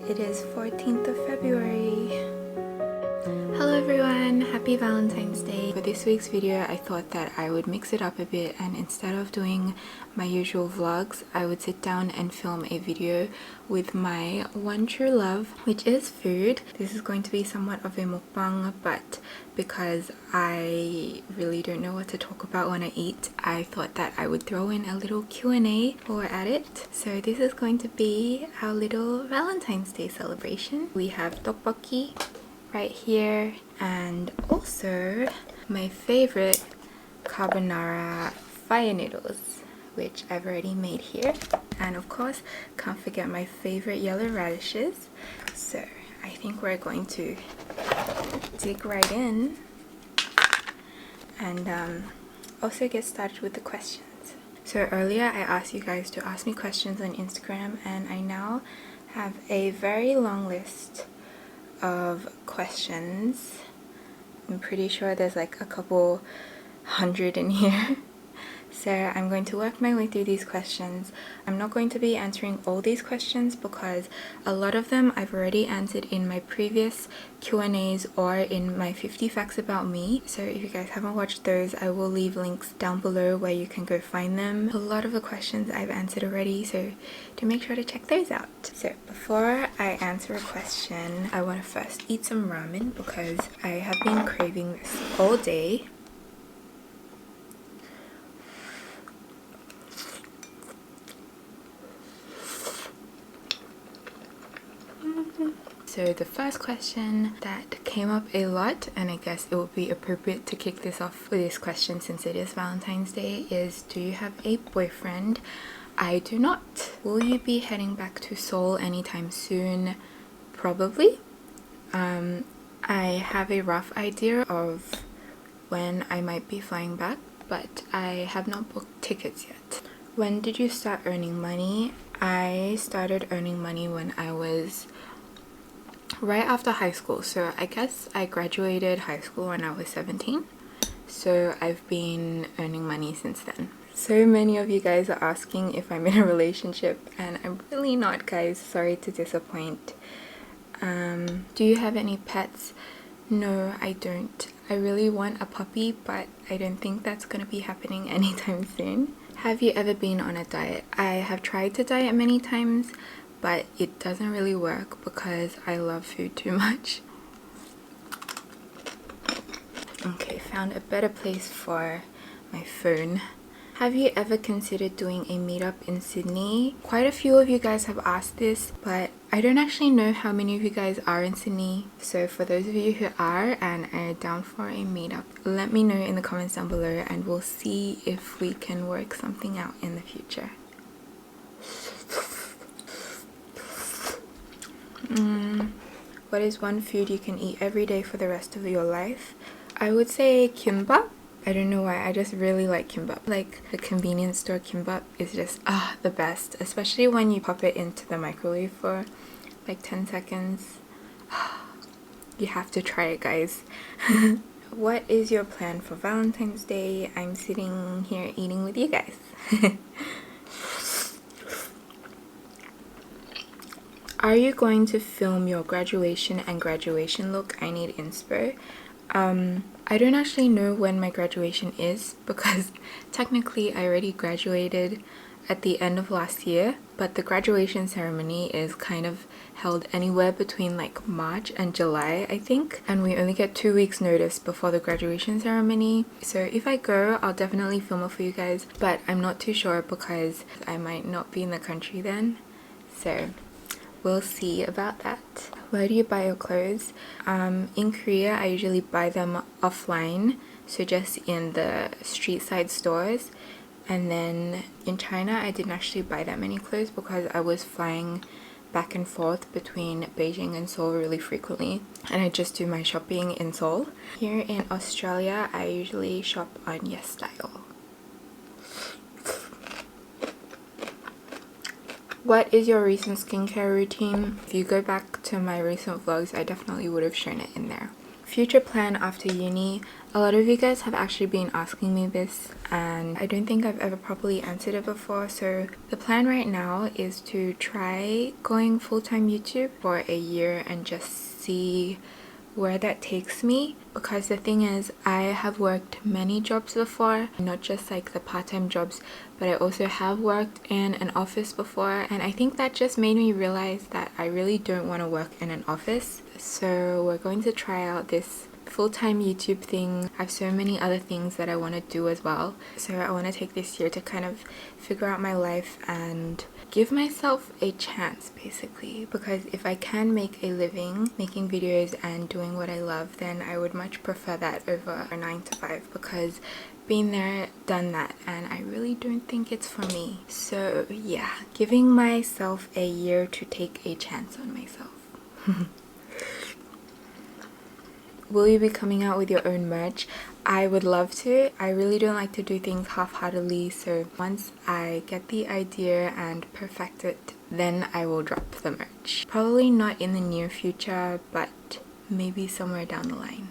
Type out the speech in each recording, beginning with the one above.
It is 14th of February. Hello everyone, happy Valentine's Day. For this week's video, I thought that I would mix it up a bit, and instead of doing my usual vlogs, I would sit down and film a video with my one true love, which is food. This is going to be somewhat of a mukbang, but because I really don't know what to talk about when I eat, I thought that I would throw in a little Q&A while we're at it. So this is going to be our little Valentine's Day celebration. We have tteokbokki right here, and also my favorite carbonara fire noodles, which I've already made here, and of course can't forget my favorite yellow radishes. So I think we're going to dig right in and also get started with the questions. So earlier I asked you guys to ask me questions on Instagram, and I now have a very long list of questions. I'm pretty sure there's like a couple hundred in here. So I'm going to work my way through these questions. I'm not going to be answering all these questions because a lot of them I've already answered in my previous Q&As or in my 50 facts about me. So if you guys haven't watched those, I will leave links down below where you can go find them. A lot of the questions I've answered already, so do make sure to check those out. So before I answer a question, I want to first eat some ramen because I have been craving this all day. So the first question that came up a lot, and I guess it would be appropriate to kick this off with this question since it is Valentine's Day, is do you have a boyfriend? I do not. Will you be heading back to Seoul anytime soon? Probably. I have a rough idea of when I might be flying back, but I have not booked tickets yet. When did you start earning money? I started earning money when I was right after high school. So I guess I graduated high school when I was 17. So I've been earning money since then. So many of you guys are asking if I'm in a relationship, and I'm really not, guys. Sorry to disappoint. Do you have any pets? No, I don't. I really want a puppy, but I don't think that's gonna be happening anytime soon. Have you ever been on a diet? I have tried to diet many times, but it doesn't really work because I love food too much. Okay, found a better place for my phone. Have you ever considered doing a meetup in Sydney? Quite a few of you guys have asked this, but I don't actually know how many of you guys are in Sydney. So for those of you who are and are down for a meetup, let me know in the comments down below and we'll see if we can work something out in the future. What is one food you can eat every day for the rest of your life? I would say kimbap. I don't know why, I just really like kimbap. Like the convenience store kimbap is just the best, especially when you pop it into the microwave for like 10 seconds. You have to try it, guys. What is your plan for Valentine's Day? I'm sitting here eating with you guys. Are you going to film your graduation and graduation look? I need inspo. I don't actually know when my graduation is because technically I already graduated at the end of last year, but the graduation ceremony is kind of held anywhere between like March and July, I think, and we only get 2 weeks notice before the graduation ceremony. So if I go, I'll definitely film it for you guys, but I'm not too sure because I might not be in the country then, so we'll see about that. Where do you buy your clothes? In Korea, I usually buy them offline, so just in the street side stores. And then in China, I didn't actually buy that many clothes because I was flying back and forth between Beijing and Seoul really frequently, and I just do my shopping in Seoul. Here in Australia, I usually shop on YesStyle. What is your recent skincare routine? If you go back to my recent vlogs, I definitely would have shown it in there. Future plan after uni. A lot of you guys have actually been asking me this and I don't think I've ever properly answered it before. So the plan right now is to try going full-time YouTube for a year and just see where that takes me, because the thing is, I have worked many jobs before, not just like the part-time jobs, but I also have worked in an office before, and I think that just made me realize that I really don't want to work in an office. So we're going to try out this full-time YouTube thing. I have so many other things that I want to do as well, so I want to take this year to kind of figure out my life and give myself a chance, basically, because if I can make a living making videos and doing what I love, then I would much prefer that over a 9 to 5, because been there, done that, and I really don't think it's for me. So yeah, giving myself a year to take a chance on myself. Will you be coming out with your own merch? I would love to. I really don't like to do things half-heartedly, so once I get the idea and perfect it, then I will drop the merch. Probably not in the near future, but maybe somewhere down the line.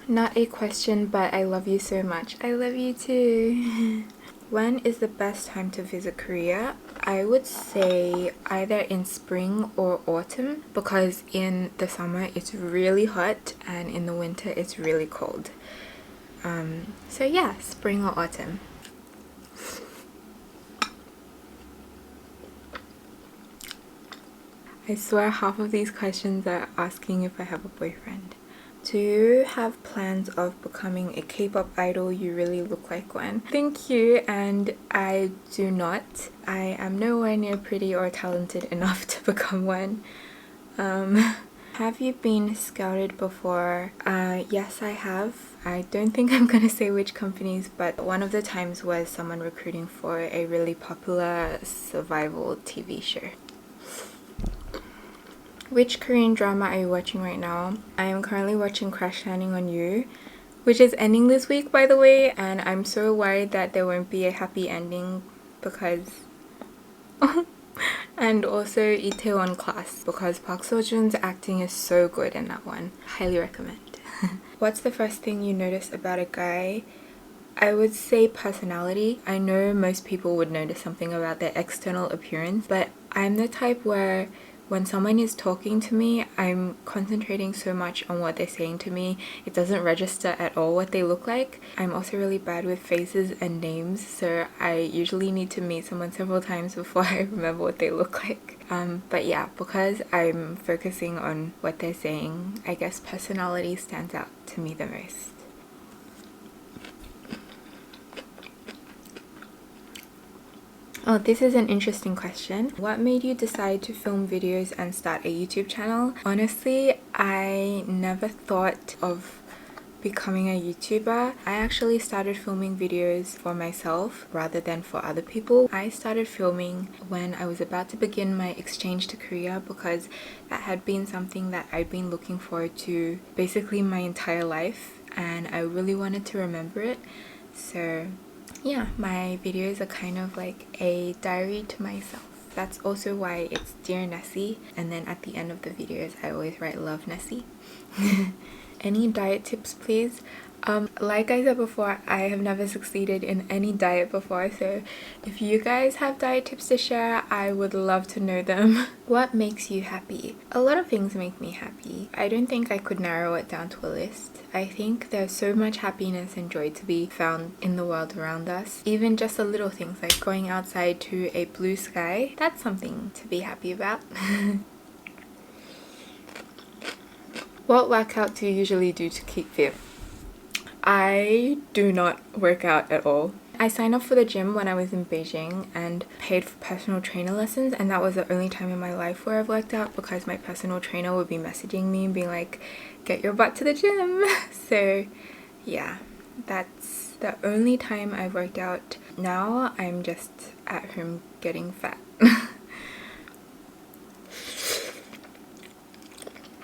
Not a question, but I love you so much. I love you too. When is the best time to visit Korea? I would say either in spring or autumn, because in the summer it's really hot and in the winter it's really cold. So yeah, spring or autumn. I swear half of these questions are asking if I have a boyfriend. Do you have plans of becoming a K-pop idol? You really look like one. Thank you, and I do not. I am nowhere near pretty or talented enough to become one. Have you been scouted before? Yes, I have. I don't think I'm gonna say which companies, but one of the times was someone recruiting for a really popular survival TV show. Which Korean drama are you watching right now? I am currently watching Crash Landing on You, which is ending this week, by the way, and I'm so worried that there won't be a happy ending because... And also Itaewon Class, because Park Seo-joon's acting is so good in that one. Highly recommend. What's the first thing you notice about a guy? I would say personality. I know most people would notice something about their external appearance, but I'm the type where when someone is talking to me, I'm concentrating so much on what they're saying to me, it doesn't register at all what they look like. I'm also really bad with faces and names, so I usually need to meet someone several times before I remember what they look like. But yeah, because I'm focusing on what they're saying, I guess personality stands out to me the most. Oh, this is an interesting question. What made you decide to film videos and start a YouTube channel? Honestly, I never thought of becoming a YouTuber. I actually started filming videos for myself rather than for other people. I started filming when I was about to begin my exchange to Korea, because that had been something that I'd been looking forward to basically my entire life, and I really wanted to remember it. So yeah, my videos are kind of like a diary to myself. That's also why it's Dear Nessie, and then at the end of the videos I always write Love Nessie. Any diet tips, please? Like I said before, I have never succeeded in any diet before, so if you guys have diet tips to share, I would love to know them. What makes you happy? A lot of things make me happy. I don't think I could narrow it down to a list. I think there's so much happiness and joy to be found in the world around us. Even just the little things like going outside to a blue sky, that's something to be happy about. What workout do you usually do to keep fit? I do not work out at all. I signed up for the gym when I was in Beijing and paid for personal trainer lessons, and that was the only time in my life where I've worked out, because my personal trainer would be messaging me and being like, get your butt to the gym. So yeah, that's the only time I've worked out. Now I'm just at home getting fat.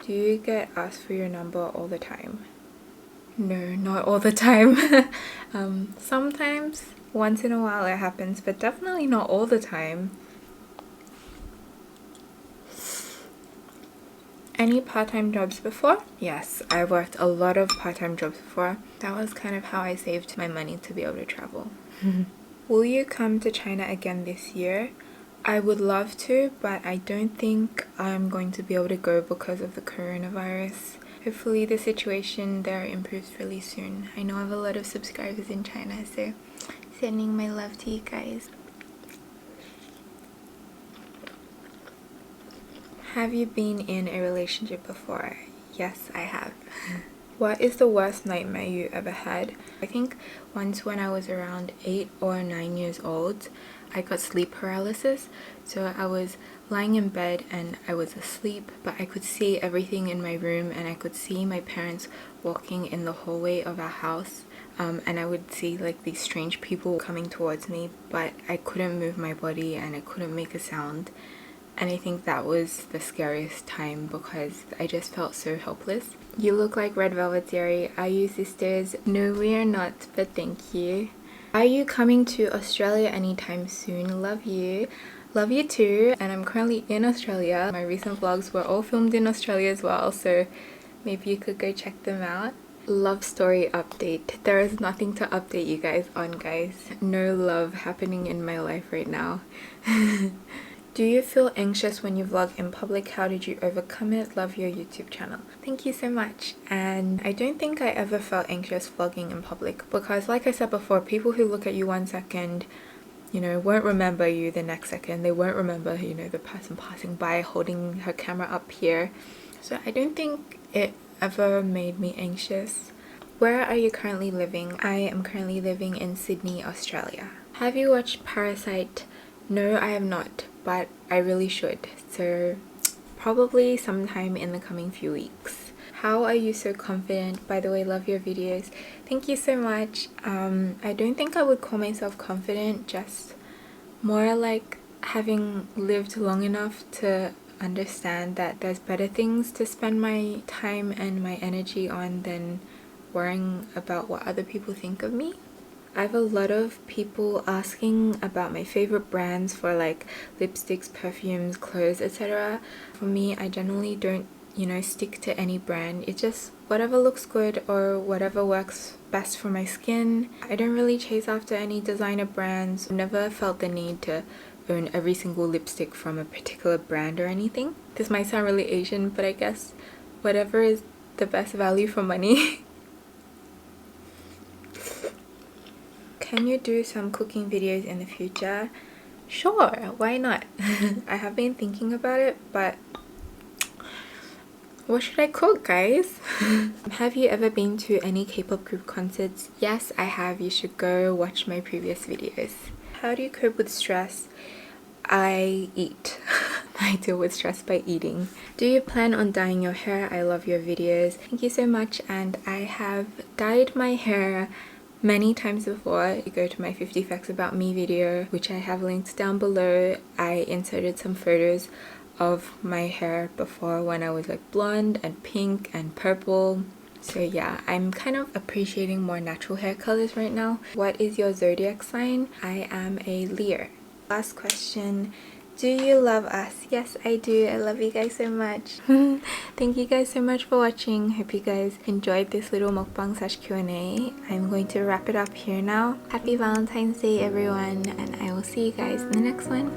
Do you get asked for your number all the time? No, not all the time. Sometimes, once in a while it happens, but definitely not all the time. Any part-time jobs before? Yes, I worked a lot of part-time jobs before. That was kind of how I saved my money to be able to travel. Will you come to China again this year? I would love to, but I don't think I'm going to be able to go because of the coronavirus. Hopefully the situation there improves really soon. I know I have a lot of subscribers in China, so sending my love to you guys. Have you been in a relationship before? Yes, I have. What is the worst nightmare you ever had? I think once when I was around 8 or 9 years old, I got sleep paralysis. So I was lying in bed and I was asleep, but I could see everything in my room and I could see my parents walking in the hallway of our house. And I would see like these strange people coming towards me, but I couldn't move my body and I couldn't make a sound. And I think that was the scariest time because I just felt so helpless. You look like Red Velvet Diary. Are you sisters? No, we are not, but thank you. Are you coming to Australia anytime soon? Love you. Love you too. And I'm currently in Australia. My recent vlogs were all filmed in Australia as well, so maybe you could go check them out. Love story update. There is nothing to update you guys on, guys. No love happening in my life right now. Do you feel anxious when you vlog in public? How did you overcome it? Love your YouTube channel. Thank you so much. And I don't think I ever felt anxious vlogging in public because, like I said before, people who look at you 1 second, you know, won't remember you the next second. They won't remember, you know, the person passing by holding her camera up here. So I don't think it ever made me anxious. Where are you currently living? I am currently living in Sydney, Australia. Have you watched Parasite? No, I have not, but I really should. So probably sometime in the coming few weeks. How are you so confident? By the way, love your videos. Thank you so much. I don't think I would call myself confident, just more like having lived long enough to understand that there's better things to spend my time and my energy on than worrying about what other people think of me. I have a lot of people asking about my favorite brands for like lipsticks, perfumes, clothes, etc. For me, I generally don't, you know, stick to any brand. It's just whatever looks good or whatever works best for my skin. I don't really chase after any designer brands. I've never felt the need to own every single lipstick from a particular brand or anything. This might sound really Asian, but I guess whatever is the best value for money. Can you do some cooking videos in the future? Sure, why not? I have been thinking about it, but what should I cook, guys? Have you ever been to any K-pop group concerts? Yes, I have. You should go watch my previous videos. How do you cope with stress? I eat. I deal with stress by eating. Do you plan on dyeing your hair? I love your videos. Thank you so much. And I have dyed my hair many times before. You go to my 50 facts about me video, which I have linked down below. I inserted some photos of my hair before when I was like blonde and pink and purple. So yeah, I'm kind of appreciating more natural hair colors right now. What is your zodiac sign? I am a Leo. Last question. Do you love us? Yes, I do. I love you guys so much. Thank you guys so much for watching. Hope you guys enjoyed this little mukbang / Q&A. I'm going to wrap it up here now. Happy Valentine's Day, everyone, and I will see you guys in the next one.